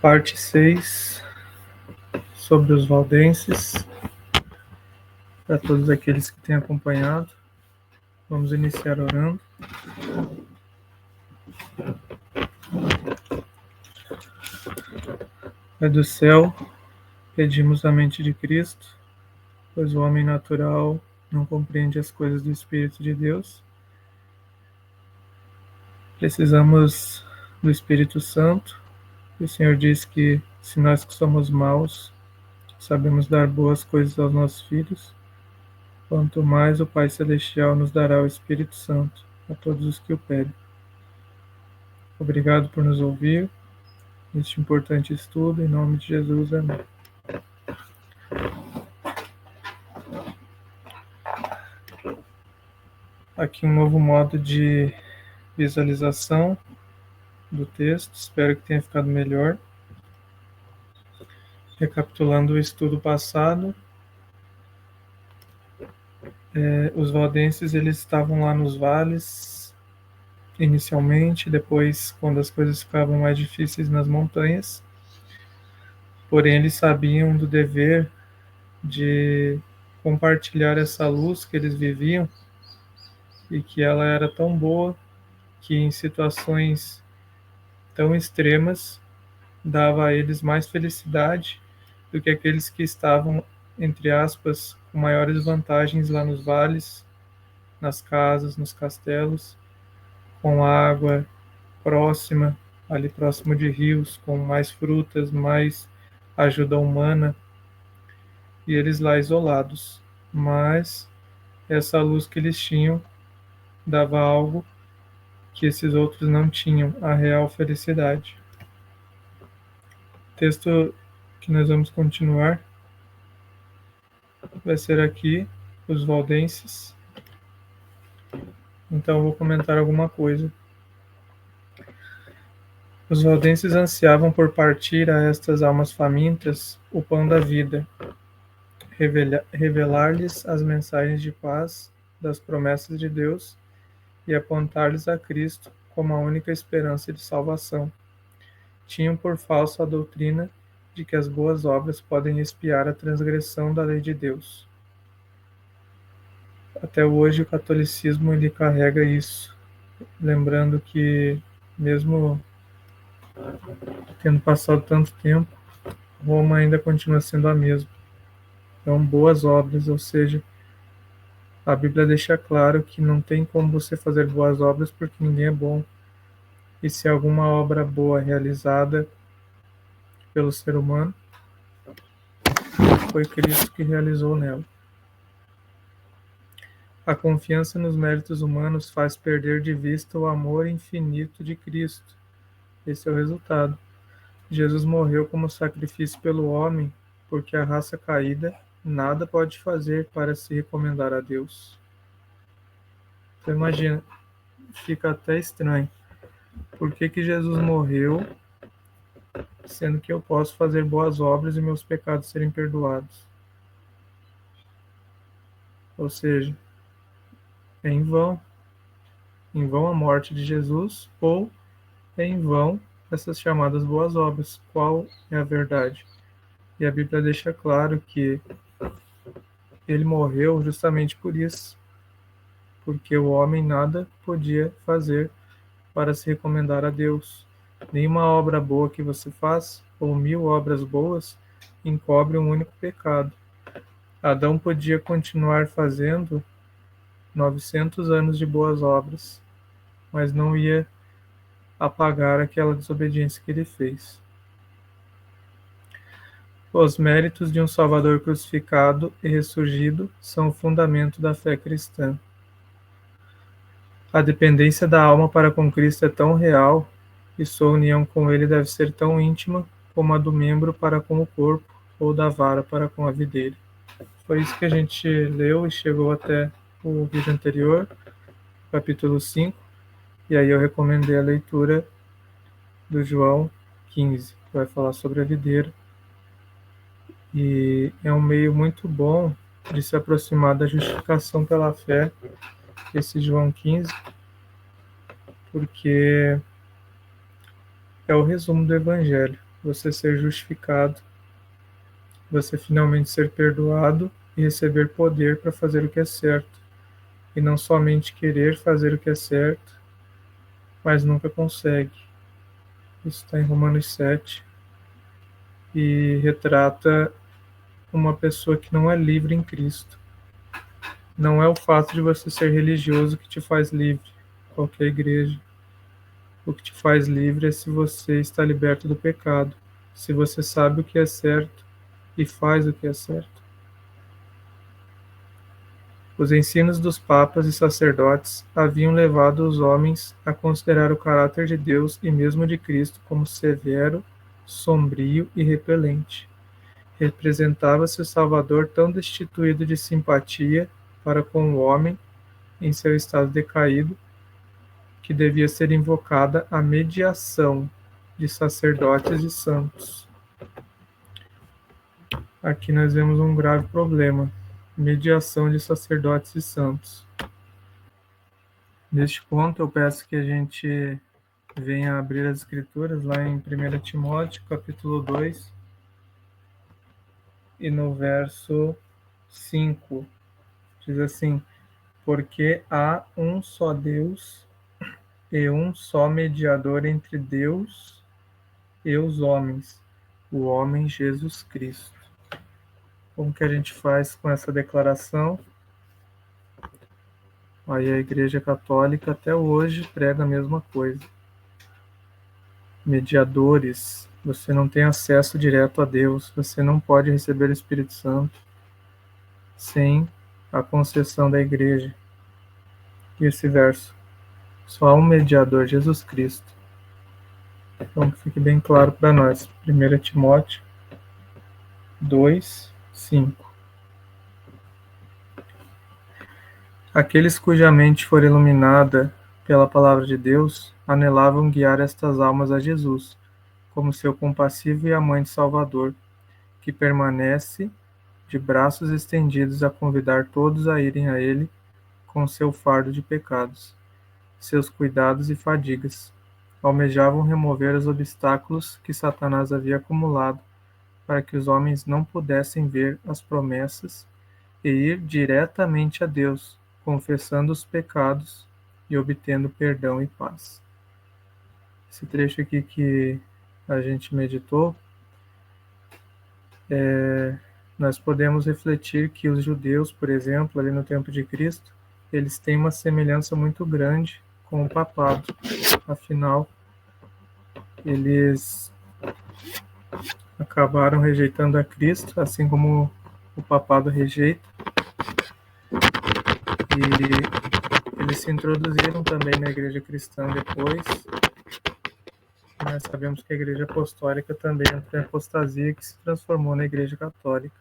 Parte 6 sobre os valdenses, para todos aqueles que têm acompanhado. Vamos iniciar orando. Pai do céu, pedimos a mente de Cristo, pois o homem natural não compreende as coisas do Espírito de Deus. Precisamos do Espírito Santo. O Senhor diz que se nós que somos maus sabemos dar boas coisas aos nossos filhos, quanto mais o Pai Celestial nos dará o Espírito Santo a todos os que o pedem. Obrigado por nos ouvir neste importante estudo, em nome de Jesus, amém. Aqui um novo modo de visualização do texto, espero que tenha ficado melhor. Recapitulando o estudo passado, os valdenses eles estavam lá nos vales inicialmente, depois quando as coisas ficavam mais difíceis nas montanhas, porém eles sabiam do dever de compartilhar essa luz que eles viviam e que ela era tão boa que em situações tão extremas dava a eles mais felicidade do que aqueles que estavam, entre aspas, com maiores vantagens lá nos vales, nas casas, nos castelos, com água próxima, ali próximo de rios, com mais frutas, mais ajuda humana, e eles lá isolados. Mas essa luz que eles tinham dava algo que esses outros não tinham, a real felicidade. O texto que nós vamos continuar vai ser aqui, os valdenses. Então eu vou comentar alguma coisa. Os valdenses ansiavam por partir a estas almas famintas o pão da vida, revelar-lhes as mensagens de paz das promessas de Deus e apontar-lhes a Cristo como a única esperança de salvação. Tinham por falso a doutrina de que as boas obras podem expiar a transgressão da lei de Deus. Até hoje o catolicismo ele carrega isso, lembrando que mesmo tendo passado tanto tempo, Roma ainda continua sendo a mesma. Então, boas obras, ou seja, a Bíblia deixa claro que não tem como você fazer boas obras porque ninguém é bom. E se alguma obra boa realizada pelo ser humano, foi Cristo que realizou nela. A confiança nos méritos humanos faz perder de vista o amor infinito de Cristo. Esse é o resultado. Jesus morreu como sacrifício pelo homem, porque a raça caída nada pode fazer para se recomendar a Deus. Então imagina, fica até estranho. Por que Jesus morreu, sendo que eu posso fazer boas obras e meus pecados serem perdoados? Ou seja, é em vão a morte de Jesus, ou é em vão essas chamadas boas obras. Qual é a verdade? E a Bíblia deixa claro que ele morreu justamente por isso, porque o homem nada podia fazer para se recomendar a Deus. Nenhuma obra boa que você faz, ou 1000 obras boas, encobre um único pecado. Adão podia continuar fazendo 900 anos de boas obras, mas não ia apagar aquela desobediência que ele fez. Os méritos de um Salvador crucificado e ressurgido são o fundamento da fé cristã. A dependência da alma para com Cristo é tão real e sua união com Ele deve ser tão íntima como a do membro para com o corpo ou da vara para com a videira. Foi isso que a gente leu e chegou até o vídeo anterior, capítulo 5, e aí eu recomendei a leitura do João 15, que vai falar sobre a videira. E é um meio muito bom de se aproximar da justificação pela fé, esse João 15, porque é o resumo do Evangelho. você ser justificado, você finalmente ser perdoado e receber poder para fazer o que é certo, e não somente querer fazer o que é certo, mas nunca consegue. Isso está em Romanos 7 e retrata uma pessoa que não é livre em Cristo. Não é o fato de você ser religioso que te faz livre, qualquer igreja. O que te faz livre é se você está liberto do pecado, se você sabe o que é certo e faz o que é certo. Os ensinos dos papas e sacerdotes haviam levado os homens a considerar o caráter de Deus e mesmo de Cristo como severo, sombrio e repelente. Representava-se o Salvador tão destituído de simpatia para com o homem em seu estado decaído, que devia ser invocada a mediação de sacerdotes e santos. Aqui nós vemos um grave problema: mediação de sacerdotes e santos. Neste ponto, eu peço que a gente venha abrir as Escrituras lá em 1 Timóteo, capítulo 2, e no verso 5, diz assim: porque há um só Deus e um só mediador entre Deus e os homens, o homem Jesus Cristo. Como que a gente faz com essa declaração? Aí a Igreja Católica até hoje prega a mesma coisa. Mediadores, você não tem acesso direto a Deus, você não pode receber o Espírito Santo sem a concessão da Igreja. E esse verso, só há um mediador, Jesus Cristo. Então que fique bem claro para nós. 1 Timóteo 2, 5. Aqueles cuja mente for iluminada pela palavra de Deus anelavam guiar estas almas a Jesus, como seu compassivo e amante Salvador, que permanece de braços estendidos a convidar todos a irem a Ele com seu fardo de pecados, seus cuidados e fadigas. Almejavam remover os obstáculos que Satanás havia acumulado para que os homens não pudessem ver as promessas e ir diretamente a Deus, confessando os pecados e obtendo perdão e paz. Esse trecho aqui que a gente meditou, nós podemos refletir que os judeus, por exemplo, ali no tempo de Cristo, eles têm uma semelhança muito grande com o papado. Afinal, eles acabaram rejeitando a Cristo, assim como o papado rejeita, e eles se introduziram também na igreja cristã depois. Nós sabemos que a igreja apostólica também entrou em apostasia, que se transformou na igreja católica.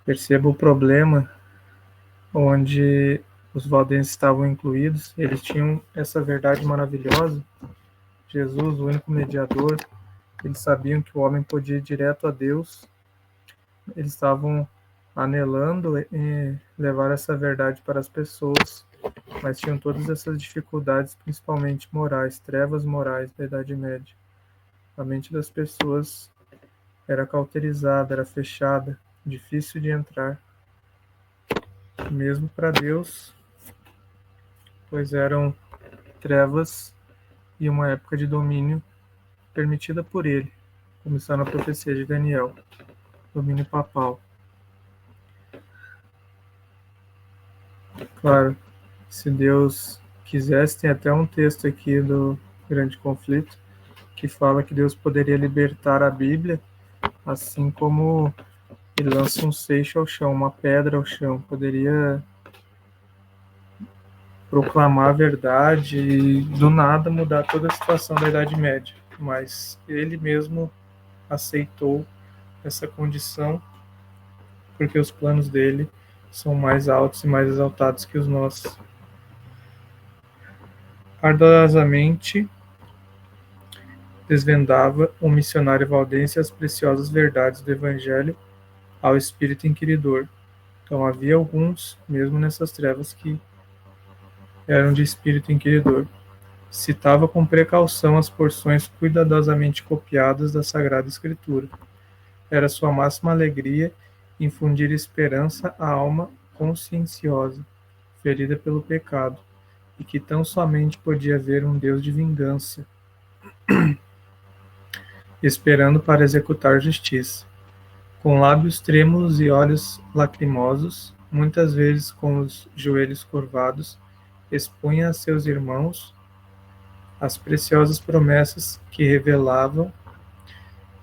Perceba o problema onde os valdenses estavam incluídos. Eles tinham essa verdade maravilhosa, Jesus, o único mediador. Eles sabiam que o homem podia ir direto a Deus. Eles estavam anelando em levar essa verdade para as pessoas, mas tinham todas essas dificuldades, principalmente morais, trevas morais da Idade Média. A mente das pessoas era cauterizada, era fechada, difícil de entrar, mesmo para Deus, pois eram trevas e uma época de domínio permitida por ele, como está na profecia de Daniel, domínio papal. Claro, se Deus quisesse, tem até um texto aqui do Grande Conflito que fala que Deus poderia libertar a Bíblia, assim como ele lança um seixo ao chão, uma pedra ao chão, poderia proclamar a verdade e do nada mudar toda a situação da Idade Média, mas ele mesmo aceitou essa condição porque os planos dele são mais altos e mais exaltados que os nossos. Ardorosamente desvendava um missionário valdense as preciosas verdades do Evangelho ao espírito inquiridor. Então havia alguns, mesmo nessas trevas, que eram de espírito inquiridor. Citava com precaução as porções cuidadosamente copiadas da Sagrada Escritura. Era sua máxima alegria infundir esperança à alma conscienciosa, ferida pelo pecado, e que tão somente podia ver um Deus de vingança, esperando para executar justiça. Com lábios trêmulos e olhos lacrimosos, muitas vezes com os joelhos curvados, expunha a seus irmãos as preciosas promessas que revelavam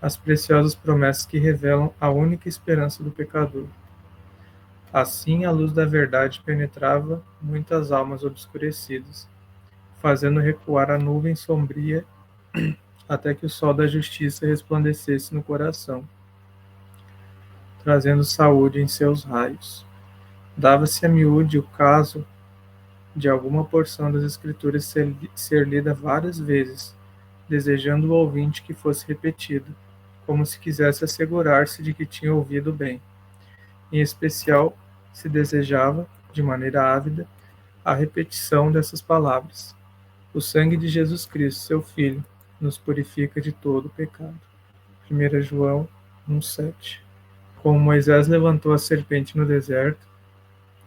as preciosas promessas que revelam a única esperança do pecador. Assim, a luz da verdade penetrava muitas almas obscurecidas, fazendo recuar a nuvem sombria até que o sol da justiça resplandecesse no coração, trazendo saúde em seus raios. Dava-se a miúde o caso de alguma porção das Escrituras ser lida várias vezes, desejando o ouvinte que fosse repetida, como se quisesse assegurar-se de que tinha ouvido bem. Em especial, se desejava, de maneira ávida, a repetição dessas palavras: o sangue de Jesus Cristo, seu Filho, nos purifica de todo pecado. 1 João 1,7. Como Moisés levantou a serpente no deserto,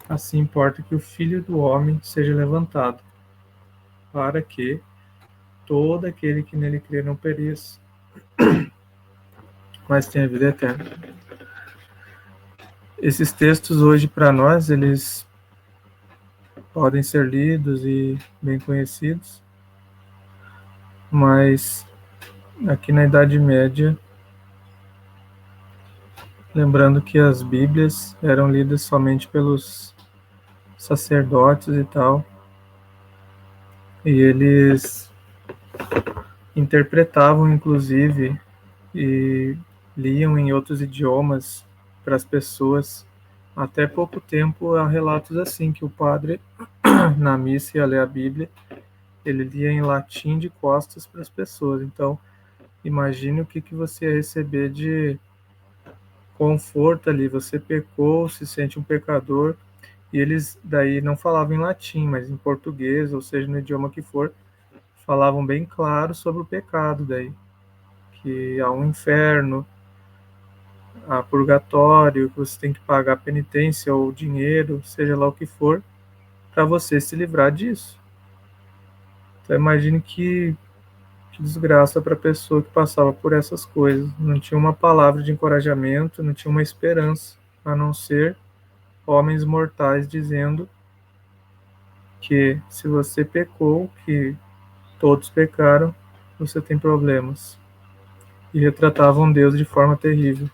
assim importa que o Filho do homem seja levantado, para que todo aquele que nele crê não pereça, mas tenha vida eterna. Esses textos hoje para nós, eles podem ser lidos e bem conhecidos, mas aqui na Idade Média, lembrando que as Bíblias eram lidas somente pelos sacerdotes e tal, e eles interpretavam, inclusive, e liam em outros idiomas para as pessoas. Até pouco tempo há relatos assim, que o padre, na missa, ia ler a Bíblia, ele lia em latim de costas para as pessoas. Então, imagine o que você ia receber de conforto ali. Você pecou, se sente um pecador, e eles daí não falavam em latim, mas em português, ou seja, no idioma que for, falavam bem claro sobre o pecado daí, que há um inferno, há purgatório, que você tem que pagar penitência ou dinheiro, seja lá o que for, para você se livrar disso. Então imagine que desgraça para a pessoa que passava por essas coisas. Não tinha uma palavra de encorajamento, não tinha uma esperança, a não ser homens mortais dizendo que se você pecou, que todos pecaram, você tem problemas. E retratavam Deus de forma terrível.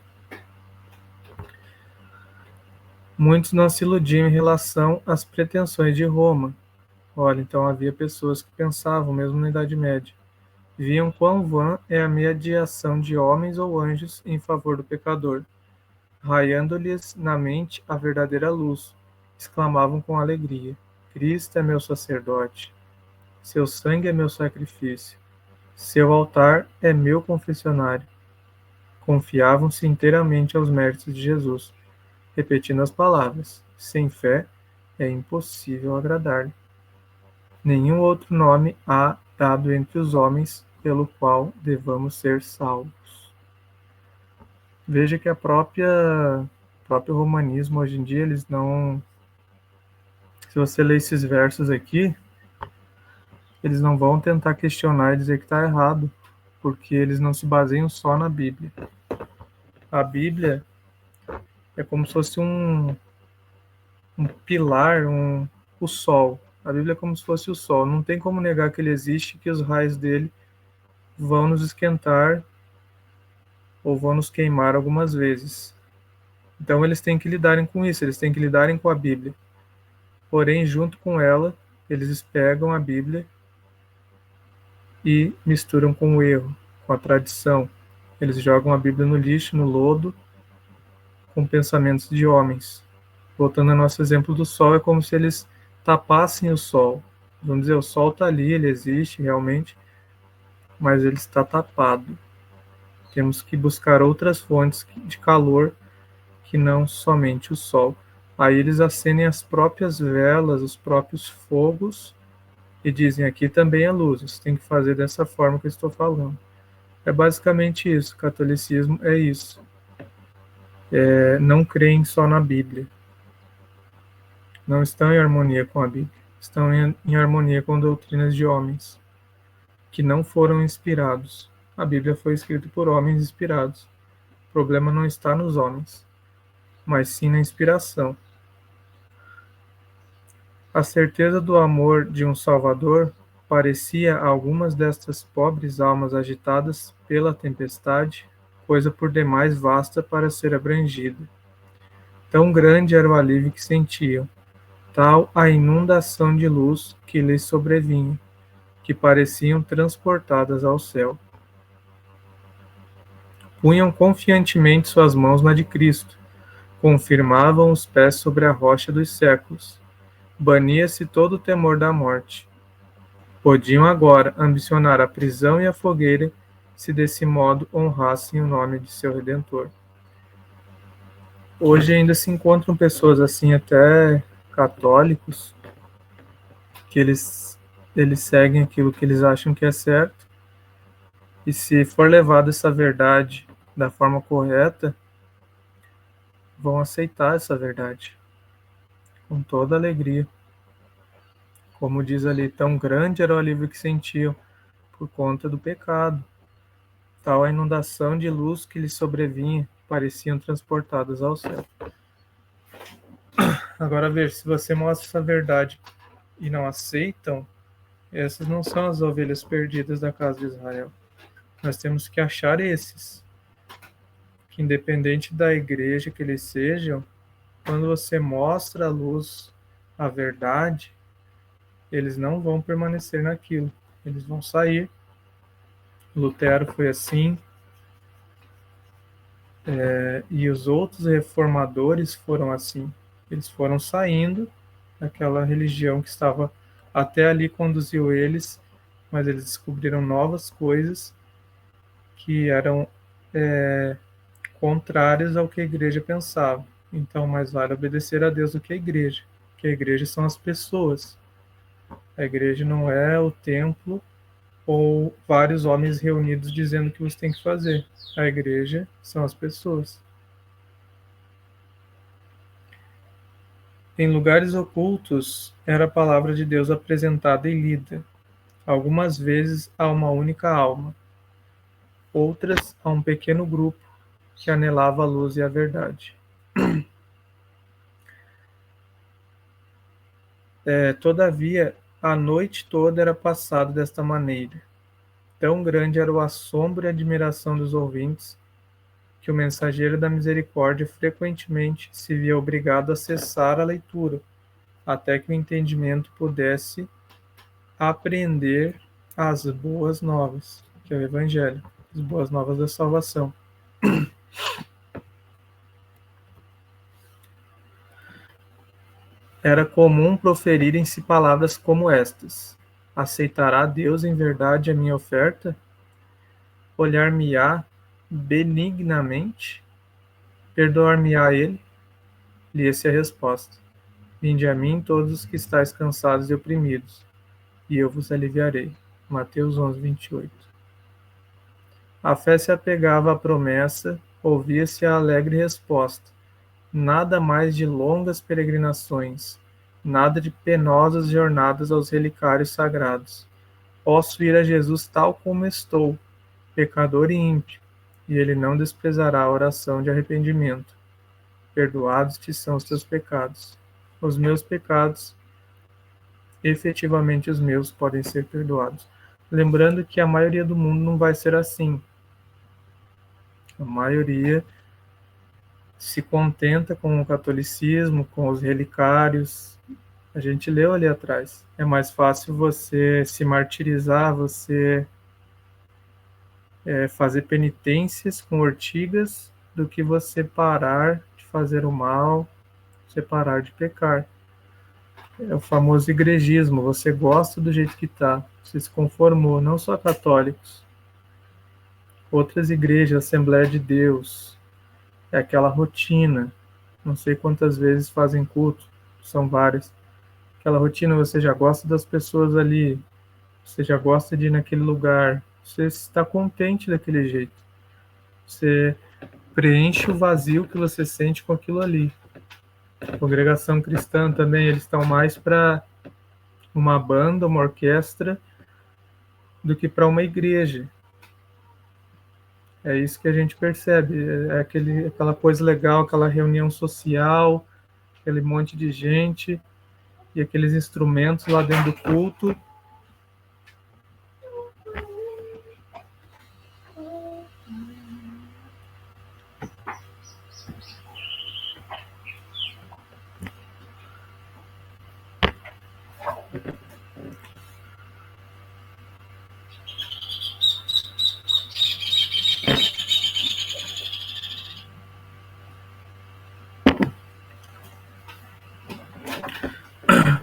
Muitos não se iludiam em relação às pretensões de Roma. Olha, então havia pessoas que pensavam, mesmo na Idade Média, viam quão vã é a mediação de homens ou anjos em favor do pecador, raiando-lhes na mente a verdadeira luz, exclamavam com alegria: Cristo é meu sacerdote, seu sangue é meu sacrifício, seu altar é meu confessionário. Confiavam-se inteiramente aos méritos de Jesus, repetindo as palavras: sem fé é impossível agradar-lhe. Nenhum outro nome há dado entre os homens pelo qual devamos ser salvos. Veja que o próprio romanismo hoje em dia, eles não... Se você ler esses versos aqui, eles não vão tentar questionar e dizer que está errado, porque eles não se baseiam só na Bíblia. A Bíblia é como se fosse um pilar, o sol. A Bíblia é como se fosse o sol. Não tem como negar que ele existe, que os raios dele vão nos esquentar ou vão nos queimar algumas vezes. Então eles têm que lidarem com isso, eles têm que lidarem com a Bíblia. Porém, junto com ela, eles pegam a Bíblia e misturam com o erro, com a tradição. Eles jogam a Bíblia no lixo, no lodo, com pensamentos de homens. Voltando ao nosso exemplo do sol, é como se eles tapassem o sol. Vamos dizer, o sol está ali, ele existe realmente, mas ele está tapado. Temos que buscar outras fontes de calor que não somente o sol. Aí eles acendem as próprias velas, os próprios fogos, e dizem aqui também é luz, você tem que fazer dessa forma que eu estou falando. É basicamente isso, o catolicismo é isso. Não creem só na Bíblia, não estão em harmonia com a Bíblia, estão em harmonia com doutrinas de homens que não foram inspirados. A Bíblia foi escrita por homens inspirados. O problema não está nos homens, mas sim na inspiração. A certeza do amor de um Salvador parecia a algumas destas pobres almas agitadas pela tempestade, coisa por demais vasta para ser abrangida. Tão grande era o alívio que sentiam, tal a inundação de luz que lhes sobrevinha, que pareciam transportadas ao céu. Punham confiantemente suas mãos na de Cristo, confirmavam os pés sobre a rocha dos séculos. Bania-se todo o temor da morte. Podiam agora ambicionar a prisão e a fogueira, se desse modo honrassem o nome de seu Redentor. Hoje ainda se encontram pessoas assim, até católicos, que eles seguem aquilo que eles acham que é certo, e se for levado essa verdade da forma correta, vão aceitar essa verdade com toda alegria. Como diz ali, tão grande era o alívio que sentiam por conta do pecado. Tal a inundação de luz que lhes sobrevinha, pareciam transportadas ao céu. Agora veja, se você mostra essa verdade e não aceitam, essas não são as ovelhas perdidas da casa de Israel. Nós temos que achar esses, que independente da igreja que eles sejam, quando você mostra a luz, a verdade, eles não vão permanecer naquilo. Eles vão sair. Lutero foi assim, e os outros reformadores foram assim. Eles foram saindo daquela religião que estava até ali, conduziu eles, mas eles descobriram novas coisas que eram contrárias ao que a igreja pensava. Então, mais vale obedecer a Deus do que a igreja, porque a igreja são as pessoas. A igreja não é o templo ou vários homens reunidos dizendo o que você tem que fazer. A igreja são as pessoas. Em lugares ocultos era a palavra de Deus apresentada e lida, algumas vezes a uma única alma, outras a um pequeno grupo que anelava a luz e a verdade. Todavia, a noite toda era passada desta maneira. Tão grande era o assombro e a admiração dos ouvintes, que o mensageiro da misericórdia frequentemente se via obrigado a cessar a leitura, até que o entendimento pudesse apreender as boas novas, que é o Evangelho, as boas novas da salvação. Era comum proferirem-se palavras como estas: aceitará Deus em verdade a minha oferta? Olhar-me-á benignamente? Perdoar-me-á ele? Lia-se a resposta: vinde a mim todos os que estáis cansados e oprimidos, e eu vos aliviarei. Mateus 11, 28. A fé se apegava à promessa, ouvia-se a alegre resposta. Nada mais de longas peregrinações, nada de penosas jornadas aos relicários sagrados. Posso ir a Jesus tal como estou, pecador e ímpio, e ele não desprezará a oração de arrependimento. Perdoados te são os teus pecados. Os meus pecados, efetivamente os meus, podem ser perdoados. Lembrando que a maioria do mundo não vai ser assim. A maioria se contenta com o catolicismo, com os relicários. A gente leu ali atrás. É mais fácil você se martirizar, você fazer penitências com ortigas, do que você parar de fazer o mal, você parar de pecar. É o famoso igrejismo. Você gosta do jeito que está, você se conformou. Não só católicos, outras igrejas, Assembleia de Deus, é aquela rotina. Não sei quantas vezes fazem culto, são várias. aquela rotina, você já gosta das pessoas ali, você já gosta de ir naquele lugar, você está contente daquele jeito. Você preenche o vazio que você sente com aquilo ali. A congregação cristã também, eles estão mais para uma banda, uma orquestra, do que para uma igreja. É isso que a gente percebe. É aquela coisa legal, aquela reunião social, aquele monte de gente e aqueles instrumentos lá dentro do culto.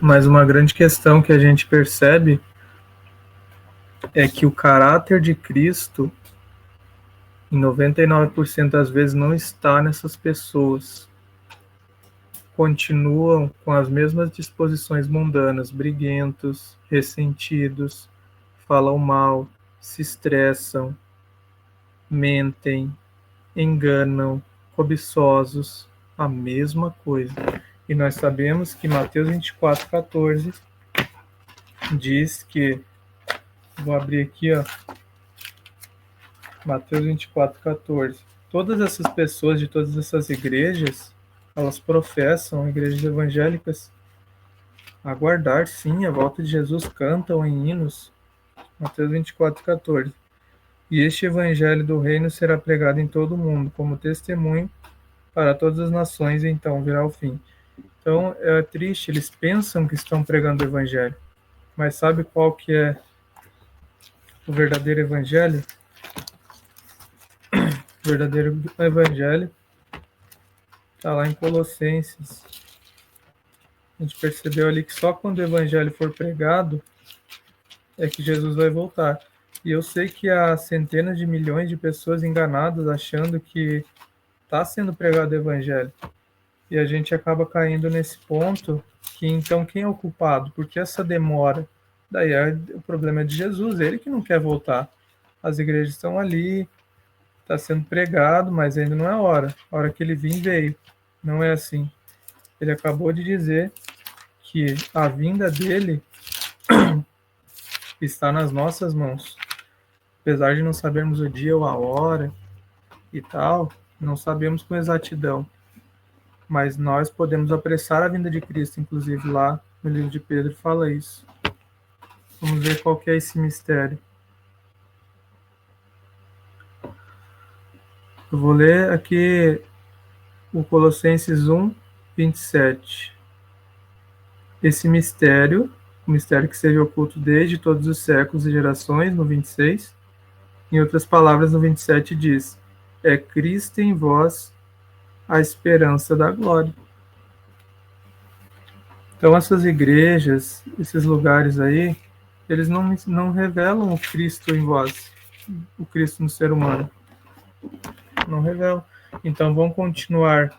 Mas uma grande questão que a gente percebe é que o caráter de Cristo, em 99% das vezes, não está nessas pessoas. Continuam com as mesmas disposições mundanas, briguentos, ressentidos, falam mal, se estressam, mentem, enganam, cobiçosos, a mesma coisa. E nós sabemos que Mateus 24:14 diz que, vou abrir aqui, ó, Mateus 24:14. Todas essas pessoas de todas essas igrejas, elas professam, igrejas evangélicas, aguardar sim a volta de Jesus, cantam em hinos. Mateus 24:14. E este evangelho do reino será pregado em todo o mundo, como testemunho para todas as nações, e então virá o fim. Então é triste, eles pensam que estão pregando o evangelho, mas sabe qual que é o verdadeiro evangelho? O verdadeiro evangelho está lá em Colossenses. A gente percebeu ali que só quando o evangelho for pregado é que Jesus vai voltar. E eu sei que há centenas de milhões de pessoas enganadas achando que está sendo pregado o evangelho. E a gente acaba caindo nesse ponto que então quem é o culpado? Por que essa demora? Daí o problema é de Jesus, ele que não quer voltar. As igrejas estão ali, está sendo pregado, mas ainda não é a hora. A hora que ele vir, veio. Não é assim. Ele acabou de dizer que a vinda dele está nas nossas mãos. Apesar de não sabermos o dia ou a hora e tal, não sabemos com exatidão. Mas nós podemos apressar a vinda de Cristo, inclusive lá no livro de Pedro fala isso. Vamos ver qual que é esse mistério. Eu vou ler aqui o Colossenses 1:27. Esse mistério, o mistério que seja oculto desde todos os séculos e gerações, no 26. Em outras palavras, no 27 diz: é Cristo em vós a esperança da glória. Então, essas igrejas, esses lugares aí, eles não revelam o Cristo em vós, o Cristo no ser humano. Não revelam. Então, vão continuar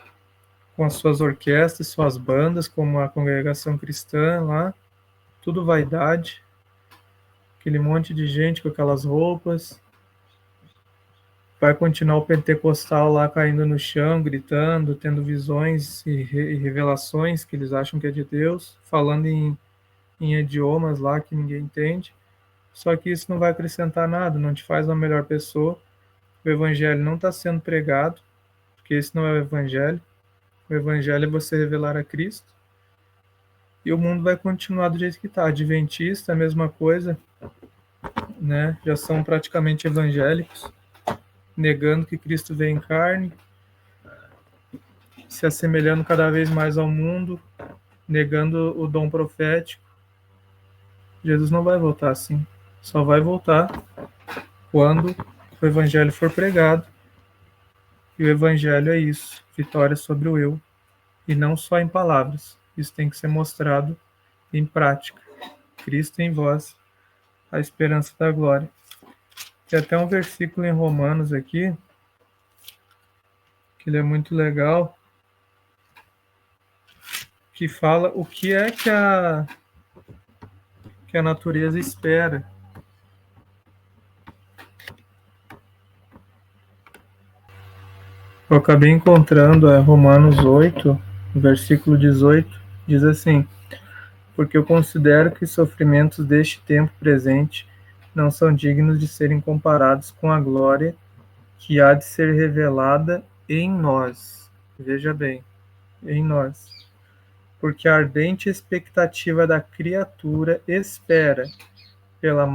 com as suas orquestras, suas bandas, como a congregação cristã lá, tudo vaidade, aquele monte de gente com aquelas roupas. Vai continuar o pentecostal lá caindo no chão, gritando, tendo visões e revelações que eles acham que é de Deus, falando em idiomas lá que ninguém entende. Só que isso não vai acrescentar nada, não te faz uma melhor pessoa. O evangelho não está sendo pregado, porque esse não é o evangelho. O evangelho é você revelar a Cristo. E o mundo vai continuar do jeito que está. Adventista, a mesma coisa, né? Já são praticamente evangélicos, negando que Cristo veio em carne, se assemelhando cada vez mais ao mundo, negando o dom profético. Jesus não vai voltar assim. Só vai voltar quando o evangelho for pregado. E o evangelho é isso, vitória sobre o eu. E não só em palavras. Isso tem que ser mostrado em prática. Cristo em vós, a esperança da glória. Tem até um versículo em Romanos aqui, que ele é muito legal, que fala o que é que a natureza espera. Eu acabei encontrando Romanos 8, versículo 18, diz assim: porque eu considero que os sofrimentos deste tempo presente não são dignos de serem comparados com a glória que há de ser revelada em nós. Veja bem, em nós. Porque a ardente expectativa da criatura espera pela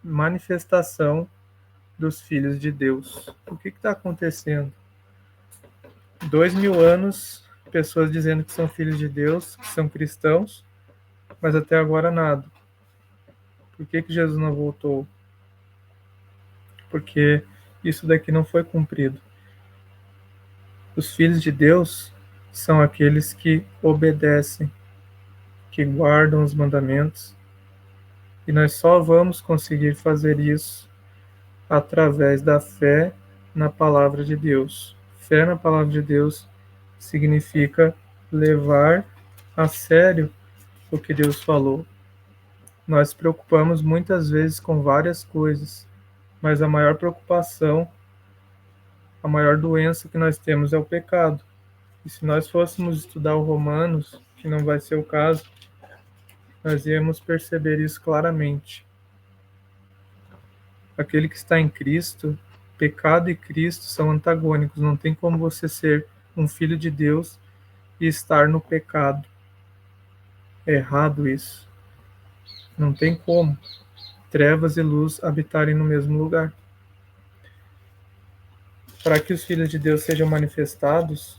manifestação dos filhos de Deus. O que está acontecendo? 2000 anos, pessoas dizendo que são filhos de Deus, que são cristãos, mas até agora nada. Por que Jesus não voltou? Porque isso daqui não foi cumprido. Os filhos de Deus são aqueles que obedecem, que guardam os mandamentos, e nós só vamos conseguir fazer isso através da fé na palavra de Deus. Fé na palavra de Deus significa levar a sério o que Deus falou. Nós nos preocupamos muitas vezes com várias coisas, mas a maior preocupação, a maior doença que nós temos é o pecado. E se nós fôssemos estudar o Romanos, que não vai ser o caso, nós íamos perceber isso claramente. Aquele que está em Cristo, pecado e Cristo são antagônicos. Não tem como você ser um filho de Deus e estar no pecado. É errado isso. Não tem como trevas e luz habitarem no mesmo lugar. Para que os filhos de Deus sejam manifestados,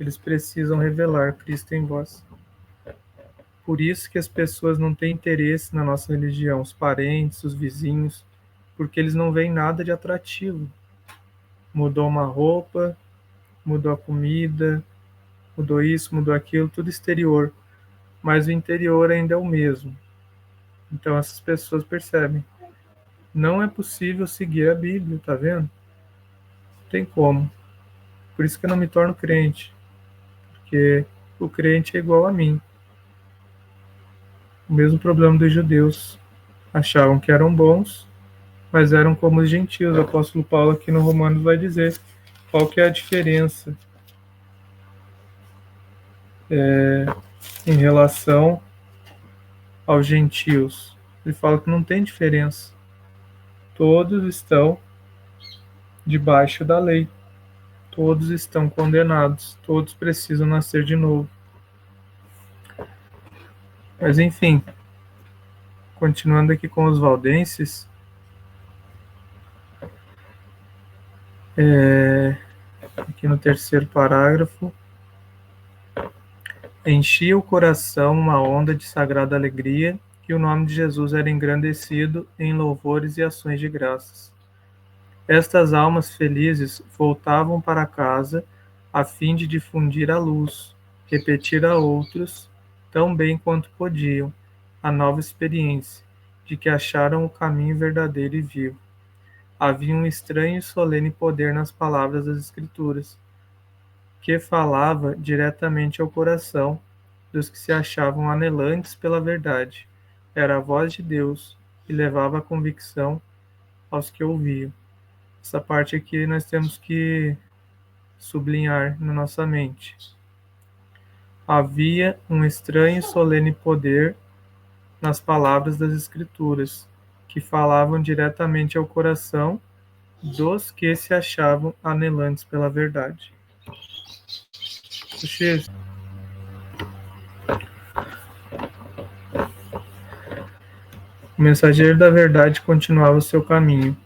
eles precisam revelar Cristo em vós. Por isso que as pessoas não têm interesse na nossa religião, os parentes, os vizinhos, porque eles não veem nada de atrativo. Mudou uma roupa, mudou a comida, mudou isso, mudou aquilo, tudo exterior. Mas o interior ainda é o mesmo. Então essas pessoas percebem. Não é possível seguir a Bíblia, tá vendo? Não tem como. Por isso que eu não me torno crente. Porque o crente é igual a mim. O mesmo problema dos judeus. Achavam que eram bons, mas eram como os gentios. O apóstolo Paulo aqui no Romanos vai dizer qual que é a diferença em relação aos gentios. Ele fala que não tem diferença. Todos estão debaixo da lei. Todos estão condenados. Todos precisam nascer de novo. Mas enfim, continuando aqui com os valdenses, aqui no terceiro parágrafo, enchia o coração uma onda de sagrada alegria, que o nome de Jesus era engrandecido em louvores e ações de graças. Estas almas felizes voltavam para casa a fim de difundir a luz, repetir a outros, tão bem quanto podiam, a nova experiência, de que acharam o caminho verdadeiro e vivo. Havia um estranho e solene poder nas palavras das Escrituras, que falava diretamente ao coração dos que se achavam anelantes pela verdade. Era a voz de Deus e levava a convicção aos que ouviam. Essa parte aqui nós temos que sublinhar na nossa mente. Havia um estranho e solene poder nas palavras das Escrituras, que falavam diretamente ao coração dos que se achavam anelantes pela verdade. O mensageiro da verdade continuava o seu caminho,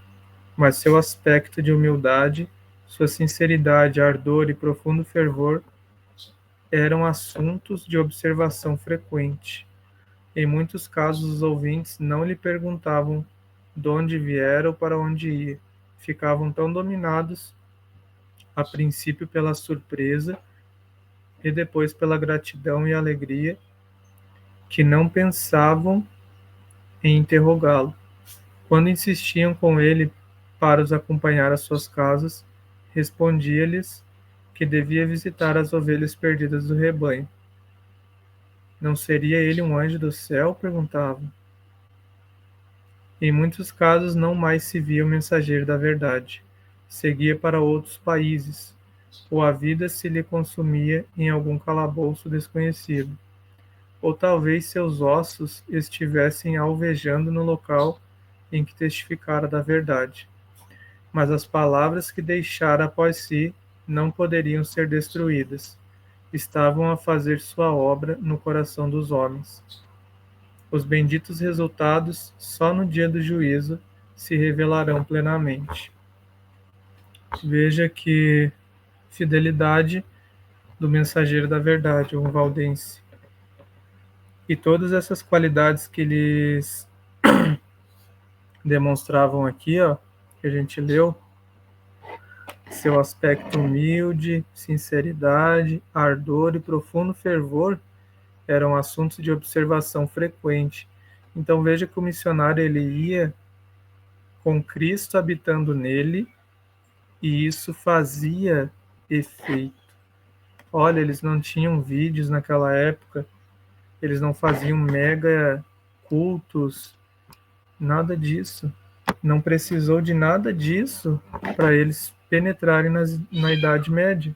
mas seu aspecto de humildade, sua sinceridade, ardor e profundo fervor eram assuntos de observação frequente. Em muitos casos, os ouvintes não lhe perguntavam de onde viera ou para onde ia. Ficavam tão dominados, a princípio pela surpresa e depois pela gratidão e alegria, que não pensavam em interrogá-lo. Quando insistiam com ele para os acompanhar às suas casas, respondia-lhes que devia visitar as ovelhas perdidas do rebanho. Não seria ele um anjo do céu? Perguntava. Em muitos casos não mais se via o mensageiro da verdade. Seguia para outros países, ou a vida se lhe consumia em algum calabouço desconhecido, ou talvez seus ossos estivessem alvejando no local em que testificara da verdade. Mas as palavras que deixara após si não poderiam ser destruídas. Estavam a fazer sua obra no coração dos homens. Os benditos resultados, só no dia do juízo, se revelarão plenamente. Veja que fidelidade do mensageiro da verdade, o valdense. E todas essas qualidades que eles demonstravam aqui, ó, que a gente leu, seu aspecto humilde, sinceridade, ardor e profundo fervor, eram assuntos de observação frequente. Então veja que o missionário ele ia com Cristo habitando nele e isso fazia efeito. Olha, eles não tinham vídeos naquela época, eles não faziam mega cultos, nada disso. Não precisou de nada disso para eles penetrarem na Idade Média,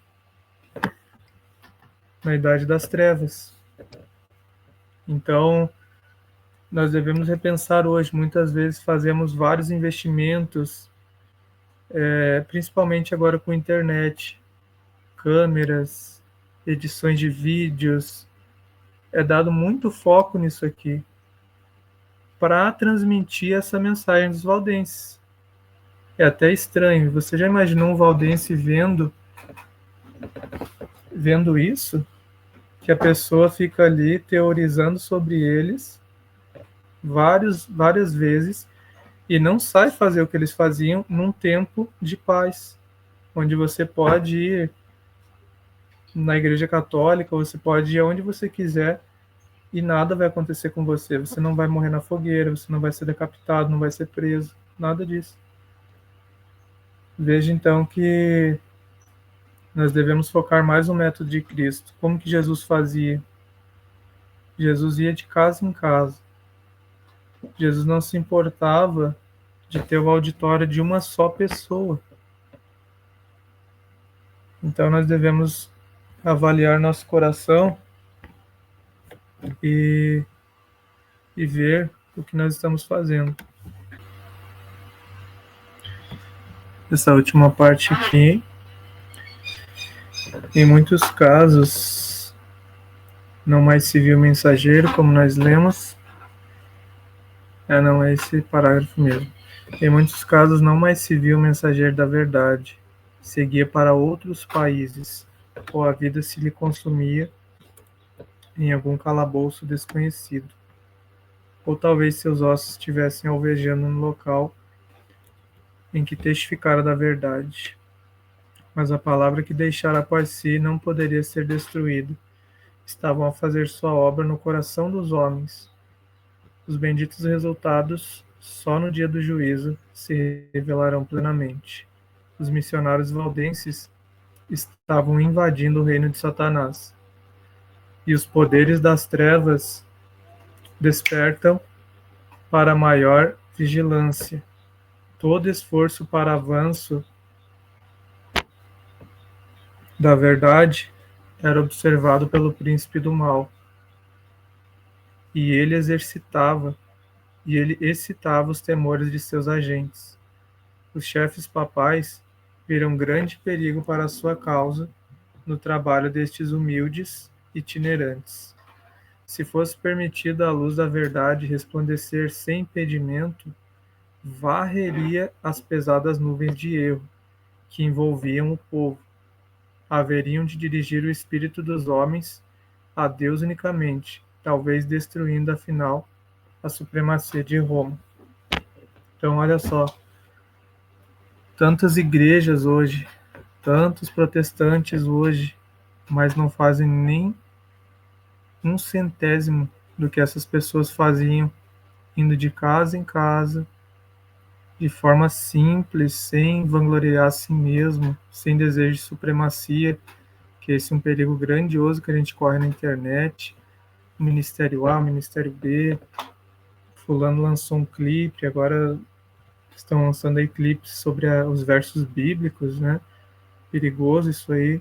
na Idade das Trevas. Então, nós devemos repensar hoje. Muitas vezes fazemos vários investimentos, principalmente agora com internet, câmeras, edições de vídeos. É dado muito foco nisso aqui para transmitir essa mensagem dos valdenses. É até estranho. Você já imaginou um valdense vendo isso? Que a pessoa fica ali teorizando sobre eles várias vezes e não sai fazer o que eles faziam num tempo de paz, onde você pode ir na igreja católica, você pode ir aonde você quiser e nada vai acontecer com você. Você não vai morrer na fogueira, você não vai ser decapitado, não vai ser preso, nada disso. Veja então que nós devemos focar mais no método de Cristo. Como que Jesus fazia? Jesus ia de casa em casa. Jesus não se importava de ter o auditório de uma só pessoa. Então nós devemos avaliar nosso coração e ver o que nós estamos fazendo. Essa última parte aqui, em muitos casos, não mais se viu mensageiro, como nós lemos. Não é esse parágrafo mesmo. Em muitos casos, não mais se viu mensageiro da verdade. Seguia para outros países, ou a vida se lhe consumia em algum calabouço desconhecido. Ou talvez seus ossos estivessem alvejando no local em que testificara da verdade. Mas a palavra que deixara após si não poderia ser destruída. Estavam a fazer sua obra no coração dos homens. Os benditos resultados, só no dia do juízo, se revelarão plenamente. Os missionários valdenses estavam invadindo o reino de Satanás. E os poderes das trevas despertam para maior vigilância. Todo esforço para avanço da verdade era observado pelo príncipe do mal. E ele excitava os temores de seus agentes. Os chefes papais viram grande perigo para a sua causa no trabalho destes humildes itinerantes. Se fosse permitida a luz da verdade resplandecer sem impedimento, varreria as pesadas nuvens de erro que envolviam o povo. Haveriam de dirigir o espírito dos homens a Deus unicamente, talvez destruindo afinal a supremacia de Roma. Então, olha só, tantas igrejas hoje, tantos protestantes hoje, mas não fazem nem um centésimo do que essas pessoas faziam, indo de casa em casa, de forma simples, sem vangloriar a si mesmo, sem desejo de supremacia, que esse é um perigo grandioso que a gente corre na internet. O Ministério A, o Ministério B, fulano lançou um clipe, agora estão lançando aí clipes sobre os versos bíblicos, né? Perigoso isso aí.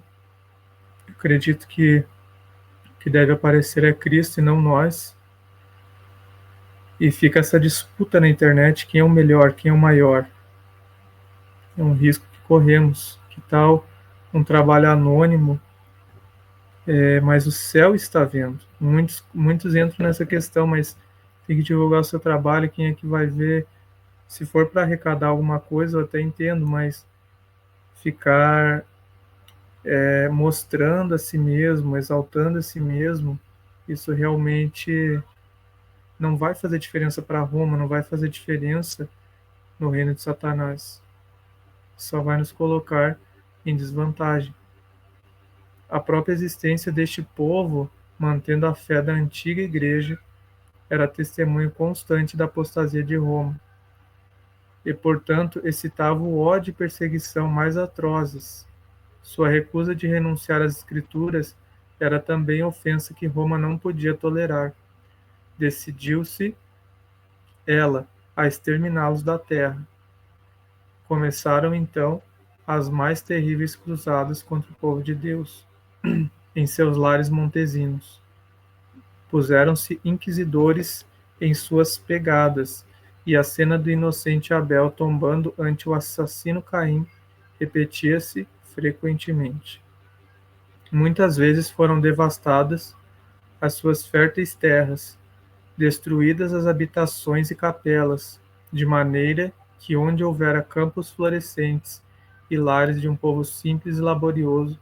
Eu acredito que deve aparecer é Cristo e não nós. E fica essa disputa na internet, quem é o melhor, quem é o maior. É um risco que corremos. Que tal um trabalho anônimo, mas o céu está vendo. Muitos entram nessa questão, mas tem que divulgar o seu trabalho, quem é que vai ver? Se for para arrecadar alguma coisa, eu até entendo, mas ficar mostrando a si mesmo, exaltando a si mesmo, isso realmente não vai fazer diferença para Roma, não vai fazer diferença no reino de Satanás. Só vai nos colocar em desvantagem. A própria existência deste povo, mantendo a fé da antiga igreja, era testemunho constante da apostasia de Roma, e, portanto, excitava o ódio e perseguição mais atrozes. Sua recusa de renunciar às Escrituras era também ofensa que Roma não podia tolerar. Decidiu-se, ela, a exterminá-los da terra. Começaram, então, as mais terríveis cruzadas contra o povo de Deus, em seus lares montesinos. Puseram-se inquisidores em suas pegadas, e a cena do inocente Abel tombando ante o assassino Caim repetia-se frequentemente. Muitas vezes foram devastadas as suas férteis terras, destruídas as habitações e capelas, de maneira que onde houvera campos florescentes e lares de um povo simples e laborioso,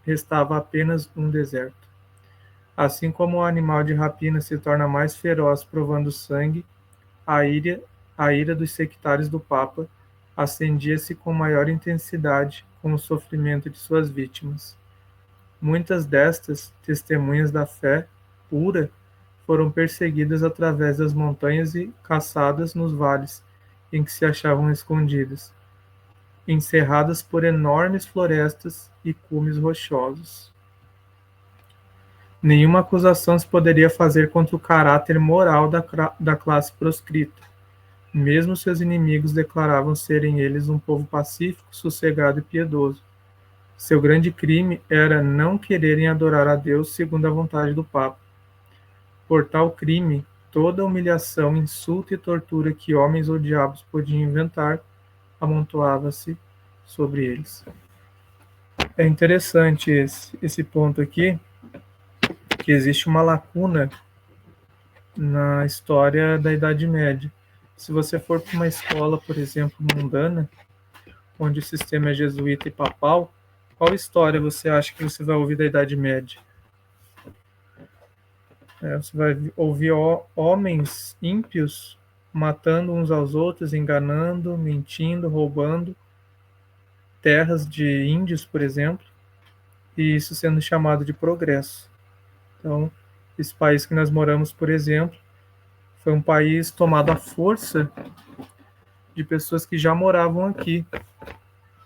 restava apenas um deserto. Assim como o animal de rapina se torna mais feroz provando sangue, a ira, a ira dos sectários do Papa acendia-se com maior intensidade com o sofrimento de suas vítimas. Muitas destas, testemunhas da fé pura, foram perseguidas através das montanhas e caçadas nos vales em que se achavam escondidas, encerradas por enormes florestas e cumes rochosos. Nenhuma acusação se poderia fazer contra o caráter moral da classe proscrita. Mesmo seus inimigos declaravam serem eles um povo pacífico, sossegado e piedoso. Seu grande crime era não quererem adorar a Deus segundo a vontade do Papa. Por tal crime, toda humilhação, insulto e tortura que homens ou diabos podiam inventar amontoava-se sobre eles. É interessante esse ponto aqui, que existe uma lacuna na história da Idade Média. Se você for para uma escola, por exemplo, mundana, onde o sistema é jesuíta e papal, qual história você acha que você vai ouvir da Idade Média? Você vai ouvir homens ímpios matando uns aos outros, enganando, mentindo, roubando terras de índios, por exemplo, e isso sendo chamado de progresso. Então, esse país que nós moramos, por exemplo, foi um país tomado à força de pessoas que já moravam aqui,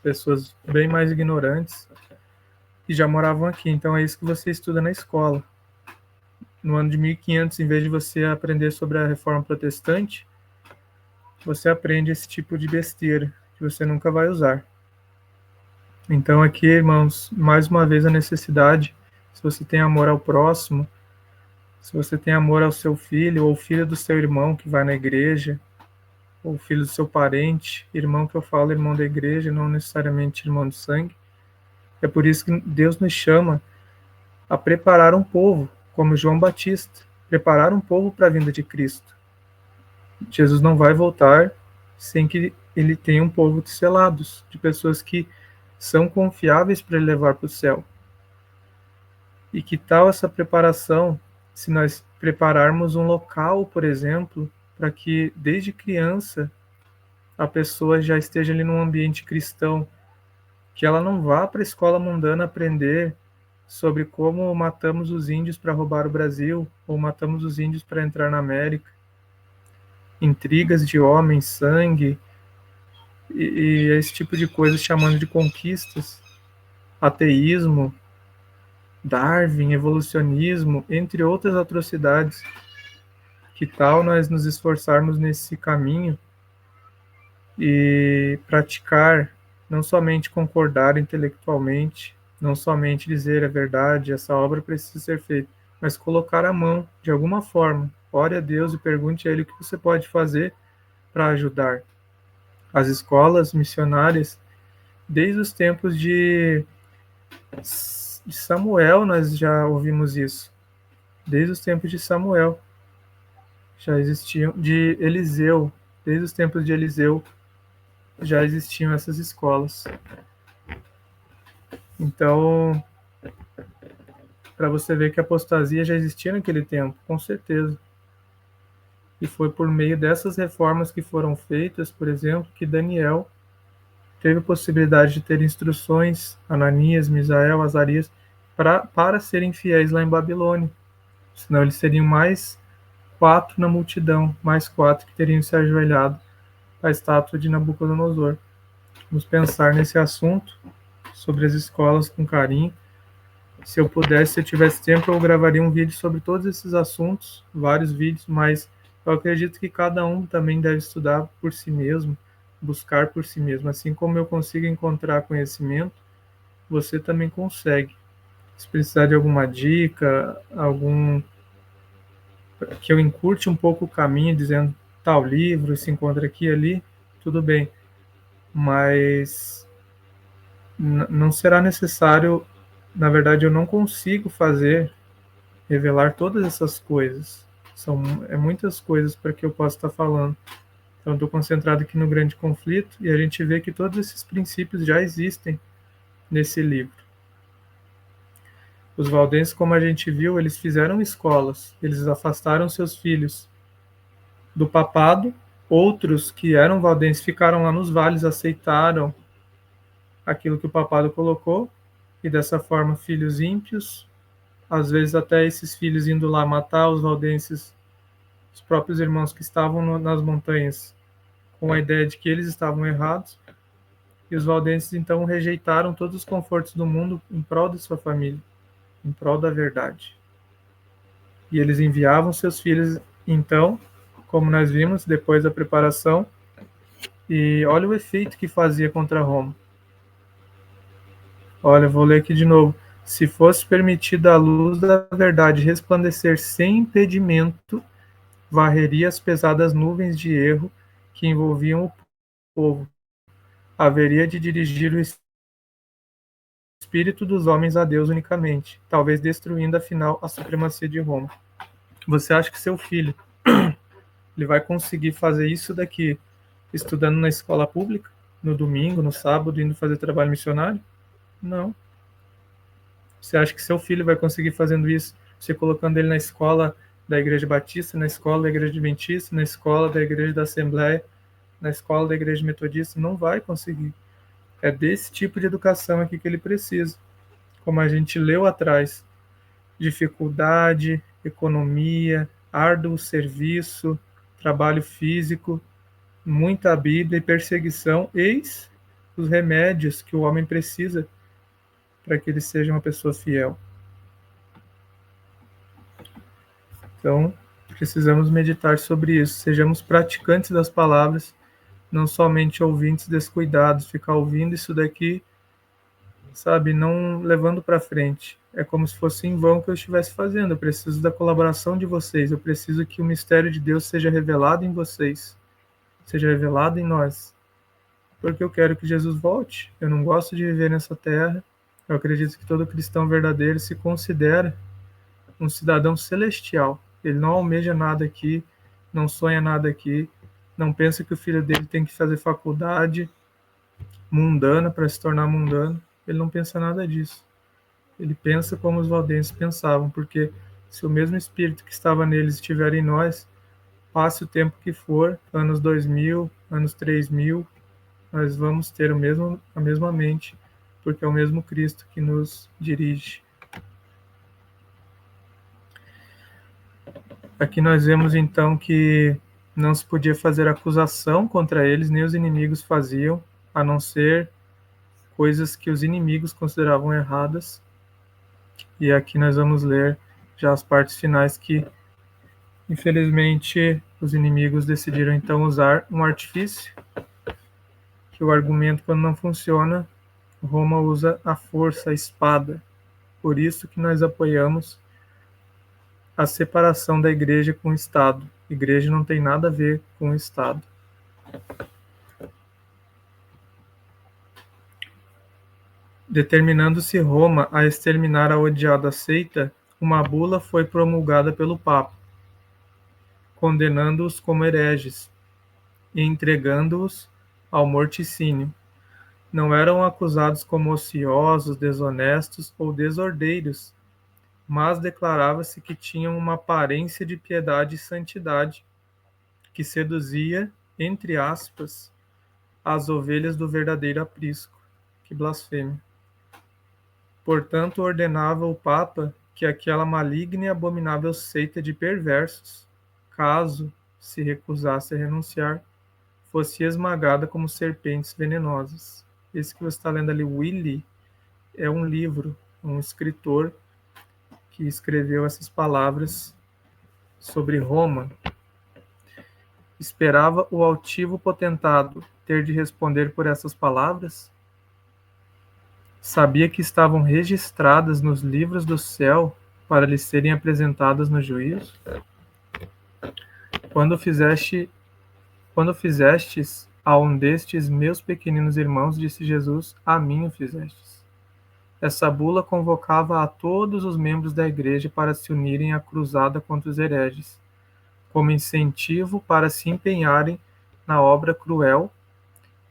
pessoas bem mais ignorantes que já moravam aqui. Então, é isso que você estuda na escola. No ano de 1500, em vez de você aprender sobre a Reforma Protestante, você aprende esse tipo de besteira que você nunca vai usar. Então, aqui, irmãos, mais uma vez a necessidade, se você tem amor ao próximo, se você tem amor ao seu filho ou filho do seu irmão que vai na igreja, ou filho do seu parente, irmão que eu falo, irmão da igreja, não necessariamente irmão de sangue. É por isso que Deus nos chama a preparar um povo, como João Batista, preparar um povo para a vinda de Cristo. Jesus não vai voltar sem que ele tenha um povo de selados, de pessoas que são confiáveis para ele levar para o céu. E que tal essa preparação, se nós prepararmos um local, por exemplo, para que desde criança a pessoa já esteja ali num ambiente cristão, que ela não vá para a escola mundana aprender sobre como matamos os índios para roubar o Brasil, ou matamos os índios para entrar na América. Intrigas de homens, sangue, e esse tipo de coisa chamando de conquistas, ateísmo, Darwin, evolucionismo, entre outras atrocidades. Que tal nós nos esforçarmos nesse caminho e praticar, não somente concordar intelectualmente, não somente dizer a verdade, essa obra precisa ser feita, mas colocar a mão de alguma forma. Ore a Deus e pergunte a Ele o que você pode fazer para ajudar. As escolas missionárias, desde os tempos de Samuel, nós já ouvimos isso. Desde os tempos de Samuel, já existiam, de Eliseu, desde os tempos de Eliseu, já existiam essas escolas. Então, para você ver que a apostasia já existia naquele tempo, com certeza. E foi por meio dessas reformas que foram feitas, por exemplo, que Daniel teve a possibilidade de ter instruções, Ananias, Misael, Azarias, para serem fiéis lá em Babilônia. Senão eles seriam mais 4 na multidão, mais 4 que teriam se ajoelhado à estátua de Nabucodonosor. Vamos pensar nesse assunto, sobre as escolas com carinho. Se eu pudesse, se eu tivesse tempo, eu gravaria um vídeo sobre todos esses assuntos, vários vídeos, mas eu acredito que cada um também deve estudar por si mesmo, buscar por si mesmo. Assim como eu consigo encontrar conhecimento, você também consegue. Se precisar de alguma dica, algum que eu encurte um pouco o caminho, dizendo tal livro se encontra aqui e ali, tudo bem. Mas não será necessário, na verdade, eu não consigo revelar todas essas coisas. É muitas coisas para que eu possa estar falando. Então, estou concentrado aqui no grande conflito e a gente vê que todos esses princípios já existem nesse livro. Os valdenses, como a gente viu, eles fizeram escolas, eles afastaram seus filhos do papado. Outros que eram valdenses ficaram lá nos vales, aceitaram aquilo que o papado colocou, e dessa forma filhos ímpios, às vezes até esses filhos indo lá matar os valdenses, os próprios irmãos que estavam nas montanhas, com a ideia de que eles estavam errados, e os valdenses então rejeitaram todos os confortos do mundo em prol de sua família, em prol da verdade. E eles enviavam seus filhos, então, como nós vimos, depois da preparação, e olha o efeito que fazia contra Roma. Olha, vou ler aqui de novo. Se fosse permitida a luz da verdade resplandecer sem impedimento, varreria as pesadas nuvens de erro que envolviam o povo. Haveria de dirigir o espírito dos homens a Deus unicamente, talvez destruindo afinal a supremacia de Roma. Você acha que seu filho ele vai conseguir fazer isso daqui estudando na escola pública, no domingo, no sábado, indo fazer trabalho missionário? Não. Você acha que seu filho vai conseguir fazendo isso, você colocando ele na escola da Igreja Batista, na escola da Igreja Adventista, na escola da Igreja da Assembleia, na escola da Igreja Metodista? Não vai conseguir. É desse tipo de educação aqui que ele precisa. Como a gente leu atrás, dificuldade, economia, árduo serviço, trabalho físico, muita Bíblia e perseguição, eis os remédios que o homem precisa para que ele seja uma pessoa fiel. Então, precisamos meditar sobre isso. Sejamos praticantes das palavras, não somente ouvintes descuidados, ficar ouvindo isso daqui, sabe, não levando para frente. É como se fosse em vão que eu estivesse fazendo. Eu preciso da colaboração de vocês. Eu preciso que o mistério de Deus seja revelado em vocês, seja revelado em nós. Porque eu quero que Jesus volte. Eu não gosto de viver nessa terra. Eu acredito que todo cristão verdadeiro se considera um cidadão celestial. Ele não almeja nada aqui, não sonha nada aqui, não pensa que o filho dele tem que fazer faculdade mundana para se tornar mundano. Ele não pensa nada disso. Ele pensa como os valdenses pensavam, porque se o mesmo espírito que estava neles estiver em nós, passe o tempo que for, anos 2000, anos 3000, nós vamos ter a mesma mente, porque é o mesmo Cristo que nos dirige. Aqui nós vemos então que Não se podia fazer acusação contra eles, nem os inimigos faziam, a não ser coisas que os inimigos consideravam erradas. E aqui nós vamos ler já as partes finais que, infelizmente, os inimigos decidiram então usar um artifício, que o argumento, quando não funciona, Roma usa a força, a espada. Por isso que nós apoiamos a separação da igreja com o Estado. A igreja não tem nada a ver com o Estado. Determinando-se Roma a exterminar a odiada seita, uma bula foi promulgada pelo Papa, condenando-os como hereges e entregando-os ao morticínio. Não eram acusados como ociosos, desonestos ou desordeiros, mas declarava-se que tinham uma aparência de piedade e santidade, que seduzia, entre aspas, as ovelhas do verdadeiro aprisco. Que blasfêmia! Portanto, ordenava o Papa que aquela maligna e abominável seita de perversos, caso se recusasse a renunciar, fosse esmagada como serpentes venenosas. Esse que você está lendo ali, Willy, é um livro, um escritor que escreveu essas palavras sobre Roma. Esperava o altivo potentado ter de responder por essas palavras? Sabia que estavam registradas nos livros do céu para lhe serem apresentadas no juízo? Quando fizestes a um destes meus pequeninos irmãos, disse Jesus, a mim o fizestes. Essa bula convocava a todos os membros da igreja para se unirem à cruzada contra os hereges, como incentivo para se empenharem na obra cruel,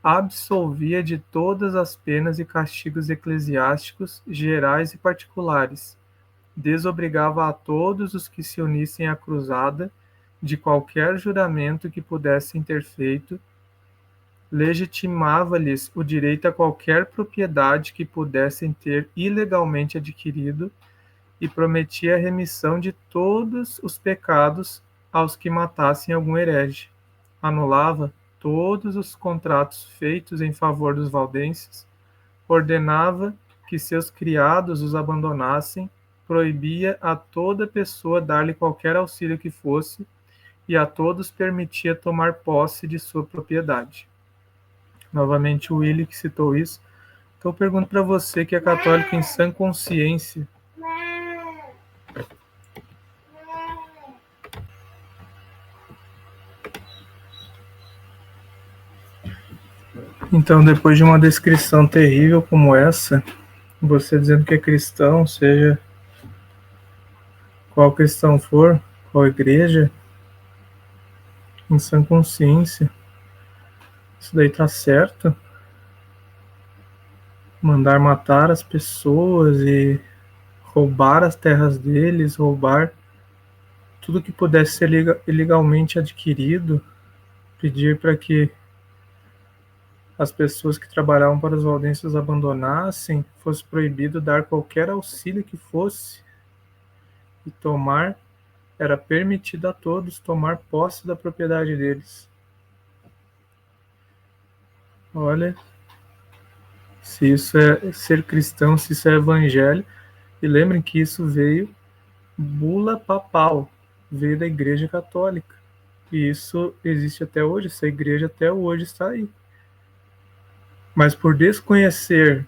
absolvia de todas as penas e castigos eclesiásticos, gerais e particulares, desobrigava a todos os que se unissem à cruzada de qualquer juramento que pudessem ter feito, legitimava-lhes o direito a qualquer propriedade que pudessem ter ilegalmente adquirido e prometia a remissão de todos os pecados aos que matassem algum herege. Anulava todos os contratos feitos em favor dos valdenses, ordenava que seus criados os abandonassem, proibia a toda pessoa dar-lhe qualquer auxílio que fosse, e a todos permitia tomar posse de sua propriedade. Novamente o Willy que citou isso. Então eu pergunto para você que é católico em sã consciência, então depois de uma descrição terrível como essa, você dizendo que é cristão, seja qual cristão for, qual igreja, em sã consciência, isso daí tá certo? Mandar matar as pessoas e roubar as terras deles, roubar tudo que pudesse ser ilegalmente adquirido, pedir para que as pessoas que trabalhavam para os valdenses abandonassem, fosse proibido dar qualquer auxílio que fosse, e era permitido a todos tomar posse da propriedade deles. Olha, se isso é ser cristão, se isso é evangelho, e lembrem que isso veio bula papal, veio da Igreja Católica. E isso existe até hoje, essa igreja até hoje está aí. Mas por desconhecer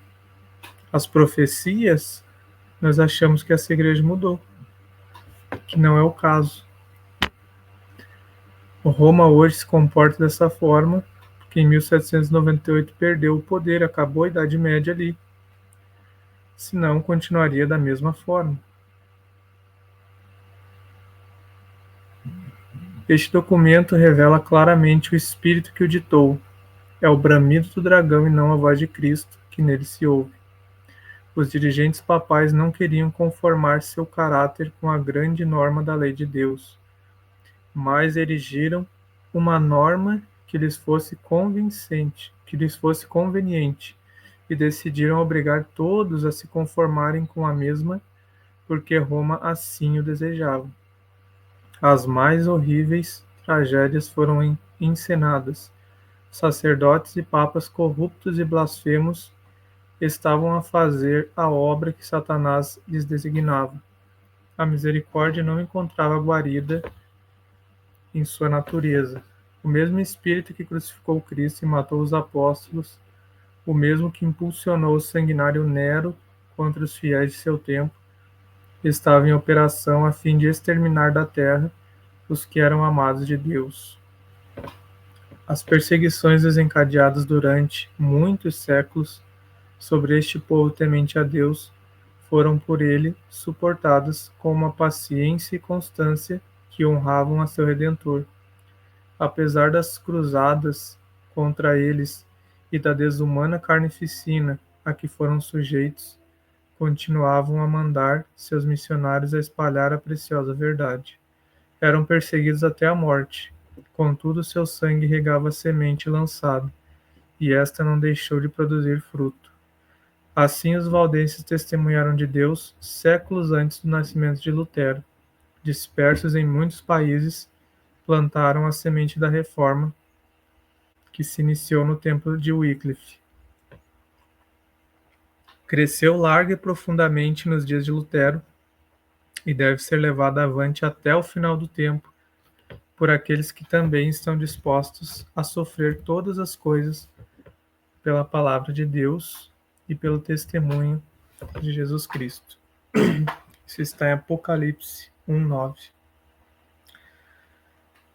as profecias, nós achamos que essa igreja mudou, que não é o caso. O Roma hoje se comporta dessa forma, porque em 1798 perdeu o poder, acabou a Idade Média ali. Senão, continuaria da mesma forma. Este documento revela claramente o espírito que o ditou. É o bramido do dragão e não a voz de Cristo que nele se ouve. Os dirigentes papais não queriam conformar seu caráter com a grande norma da lei de Deus, mas erigiram uma norma que lhes fosse convincente, que lhes fosse conveniente, e decidiram obrigar todos a se conformarem com a mesma, porque Roma assim o desejava. As mais horríveis tragédias foram encenadas. Sacerdotes e papas corruptos e blasfemos estavam a fazer a obra que Satanás lhes designava. A misericórdia não encontrava guarida em sua natureza. O mesmo Espírito que crucificou Cristo e matou os apóstolos, o mesmo que impulsionou o sanguinário Nero contra os fiéis de seu tempo, estava em operação a fim de exterminar da terra os que eram amados de Deus. As perseguições desencadeadas durante muitos séculos sobre este povo temente a Deus foram por ele suportadas com uma paciência e constância que honravam a seu Redentor. Apesar das cruzadas contra eles e da desumana carnificina a que foram sujeitos, continuavam a mandar seus missionários a espalhar a preciosa verdade. Eram perseguidos até a morte, contudo seu sangue regava a semente lançada, e esta não deixou de produzir fruto. Assim os valdenses testemunharam de Deus séculos antes do nascimento de Lutero. Dispersos em muitos países, plantaram a semente da reforma que se iniciou no tempo de Wycliffe. Cresceu larga e profundamente nos dias de Lutero e deve ser levada avante até o final do tempo por aqueles que também estão dispostos a sofrer todas as coisas pela palavra de Deus e pelo testemunho de Jesus Cristo. Isso está em Apocalipse 1:9.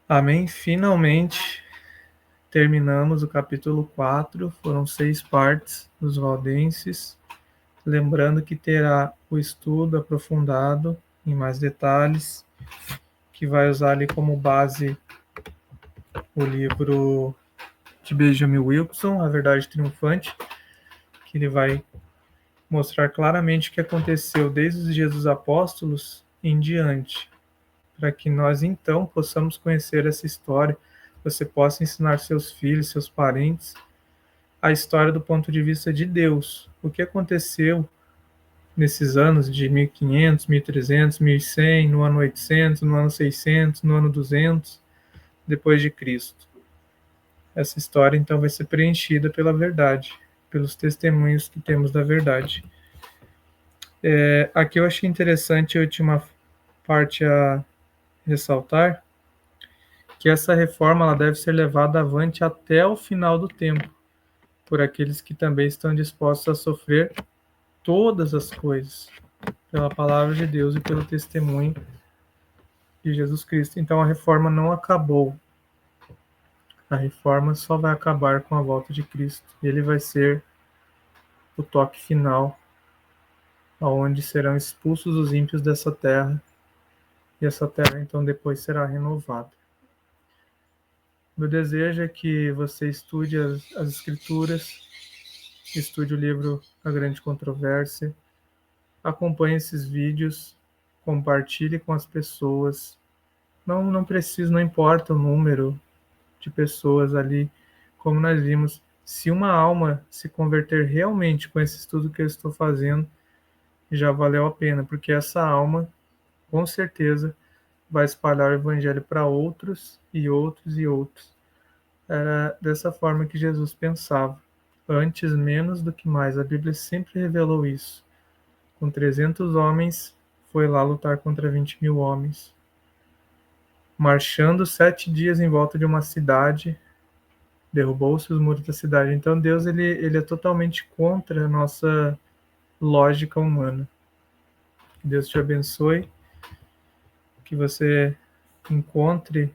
Amém? Finalmente terminamos o capítulo 4, foram 6 partes dos valdenses. Lembrando que terá o estudo aprofundado em mais detalhes, que vai usar ali como base o livro de Benjamin Wilson, A Verdade Triunfante, que ele vai mostrar claramente o que aconteceu desde os dias dos apóstolos em diante, para que nós então possamos conhecer essa história, você possa ensinar seus filhos, seus parentes, a história do ponto de vista de Deus, o que aconteceu nesses anos de 1500, 1300, 1100, no ano 800, no ano 600, no ano 200, depois de Cristo. Essa história então vai ser preenchida pela verdade, pelos testemunhos que temos da verdade. Aqui eu achei interessante a última parte a ressaltar, que essa reforma ela deve ser levada avante até o final do tempo, por aqueles que também estão dispostos a sofrer todas as coisas, pela palavra de Deus e pelo testemunho de Jesus Cristo. Então a reforma não acabou. A reforma só vai acabar com a volta de Cristo. Ele vai ser o toque final, aonde serão expulsos os ímpios dessa terra, e essa terra então depois será renovada. Meu desejo é que você estude as Escrituras, estude o livro A Grande Controvérsia, acompanhe esses vídeos, compartilhe com as pessoas. Não precisa, não importa o número de pessoas ali, como nós vimos, se uma alma se converter realmente com esse estudo que eu estou fazendo, já valeu a pena, porque essa alma, com certeza, vai espalhar o evangelho para outros e outros e outros. Era dessa forma que Jesus pensava. Antes, menos do que mais. A Bíblia sempre revelou isso. Com 300 homens, foi lá lutar contra 20.000 homens. Marchando 7 dias em volta de uma cidade, derrubou-se os muros da cidade. Então Deus ele é totalmente contra a nossa lógica humana. Deus te abençoe, que você encontre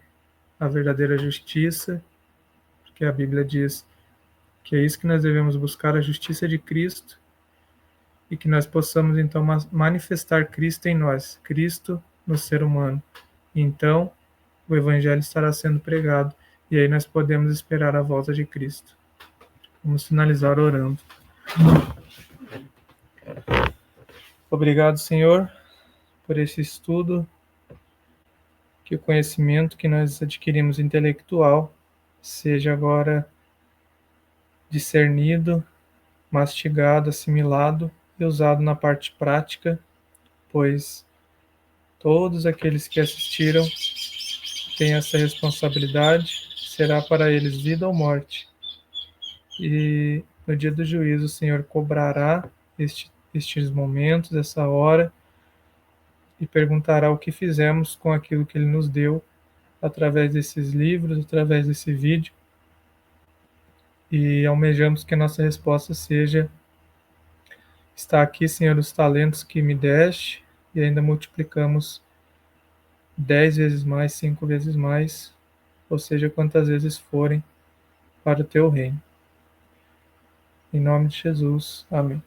a verdadeira justiça, porque a Bíblia diz que é isso que nós devemos buscar, a justiça de Cristo, e que nós possamos então manifestar Cristo em nós, Cristo no ser humano. Então, o Evangelho estará sendo pregado, e aí nós podemos esperar a volta de Cristo. Vamos finalizar orando. Obrigado, Senhor, por esse estudo, que o conhecimento que nós adquirimos intelectual seja agora discernido, mastigado, assimilado e usado na parte prática, pois todos aqueles que assistiram tem essa responsabilidade, será para eles vida ou morte. E no dia do juízo, o Senhor cobrará estes momentos, essa hora, e perguntará o que fizemos com aquilo que Ele nos deu, através desses livros, através desse vídeo, e almejamos que a nossa resposta seja: está aqui, Senhor, os talentos que me deste, e ainda multiplicamos 10 vezes mais, 5 vezes mais, ou seja, quantas vezes forem para o teu reino. Em nome de Jesus. Amém.